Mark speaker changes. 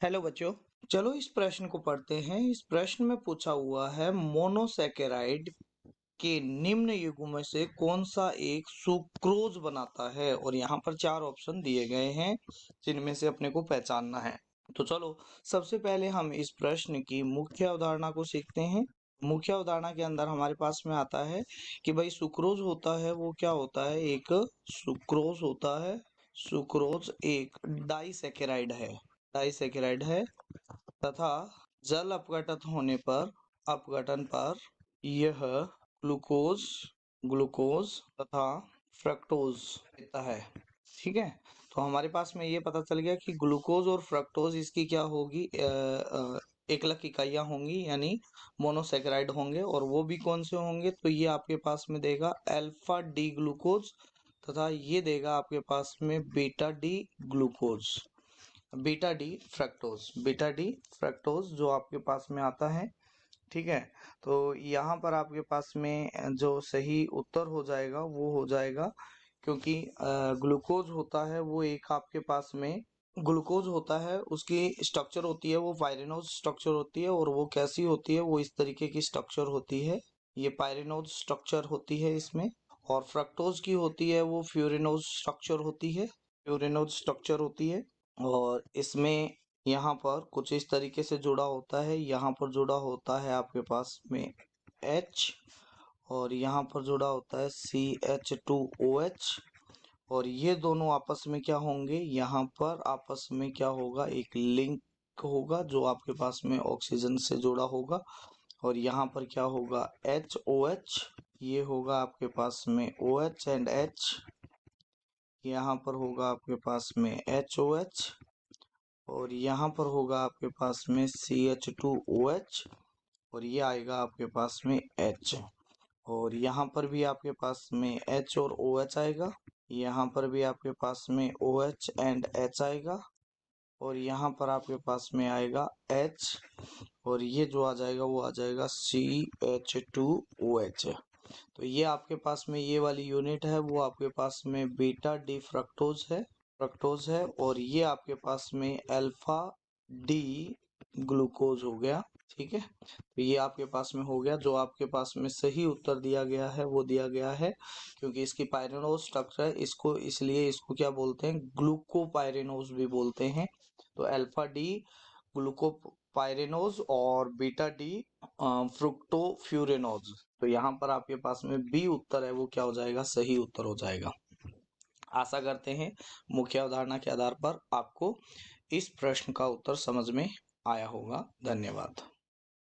Speaker 1: Hello बच्चों, चलो इस प्रश्न को पढ़ते हैं। इस प्रश्न में पूछा हुआ है मोनोसैकेराइड के निम्न युग्म से कौन सा एक सुक्रोज बनाता है, और यहाँ पर 4 ऑप्शन दिए गए हैं जिनमें से अपने को पहचानना है। तो चलो सबसे पहले हम इस प्रश्न की मुख्य अवधारणा को सीखते हैं। मुख्य अवधारणा के अंदर हमारे पास में आता है कि भाई सुक्रोज होता है वो क्या होता है, एक सुक्रोज होता है। सुक्रोज एक डाइसैकेराइड है तथा जल अपघटन पर यह ग्लूकोज ग्लूकोज तथा फ्रक्टोज देता है। ठीक है, तो हमारे पास में ये पता चल गया कि ग्लूकोज और फ्रक्टोज इसकी क्या होगी, एकलक इकाइयां होंगी, यानी मोनोसैकेराइड होंगे। और वो भी कौन से होंगे, तो ये आपके पास में देगा अल्फा डी ग्लूकोज तथा ये देगा आपके पास में बीटा डी फ्रक्टोज जो आपके पास में आता है। ठीक है, तो यहाँ पर आपके पास में जो सही उत्तर हो जाएगा वो हो जाएगा, क्योंकि ग्लूकोज होता है वो एक आपके पास में ग्लूकोज होता है, उसकी स्ट्रक्चर होती है वो पायरेनोज स्ट्रक्चर होती है। और वो कैसी होती है, वो इस तरीके की स्ट्रक्चर होती है, ये पायरेनोज स्ट्रक्चर होती है इसमें। और फ्रक्टोज की होती है वो फ्यूरेनोज स्ट्रक्चर होती है। और इसमें यहाँ पर कुछ इस तरीके से जुड़ा होता है, यहाँ पर जुड़ा होता है आपके पास में H, और यहाँ पर जुड़ा होता है CH2OH। और ये दोनों आपस में क्या होंगे, यहाँ पर आपस में क्या होगा, एक लिंक होगा जो आपके पास में ऑक्सीजन से जुड़ा होगा। और यहाँ पर क्या होगा, HOH, ये होगा आपके पास में OH एंड H, यहाँ पर होगा आपके पास में HOH, और यहाँ पर होगा आपके पास में CH2OH, और ये आएगा आपके पास में H। और यहाँ पर भी आपके पास में H और OH आएगा, यहाँ पर भी आपके पास में OH एंड H आएगा, और यहाँ पर आपके पास में आएगा H, और ये जो आ जाएगा वो आ जाएगा CH2OH। तो ये आपके पास में ये वाली यूनिट है वो आपके पास में बीटा डी फ्रक्टोज है, और ये आपके पास में अल्फा डी ग्लूकोज हो गया। ठीक है, तो ये आपके पास में हो गया। जो आपके पास में सही उत्तर दिया गया है वो दिया गया है, क्योंकि इसकी पायरेनोज स्ट्रक्चर है, इसको इसलिए इसको क्या बोलते हैं, ग्लूकोपायरेनोज भी बोलते हैं। तो अल्फा डी ग्लूकोपायरेनोज और बीटा डी फ्रुक्टोफ्यूरेनोज। तो यहाँ पर आपके पास में बी उत्तर है वो क्या हो जाएगा, सही उत्तर हो जाएगा। आशा करते हैं मुख्य अवधारणा के आधार पर आपको इस प्रश्न का उत्तर समझ में आया होगा। धन्यवाद।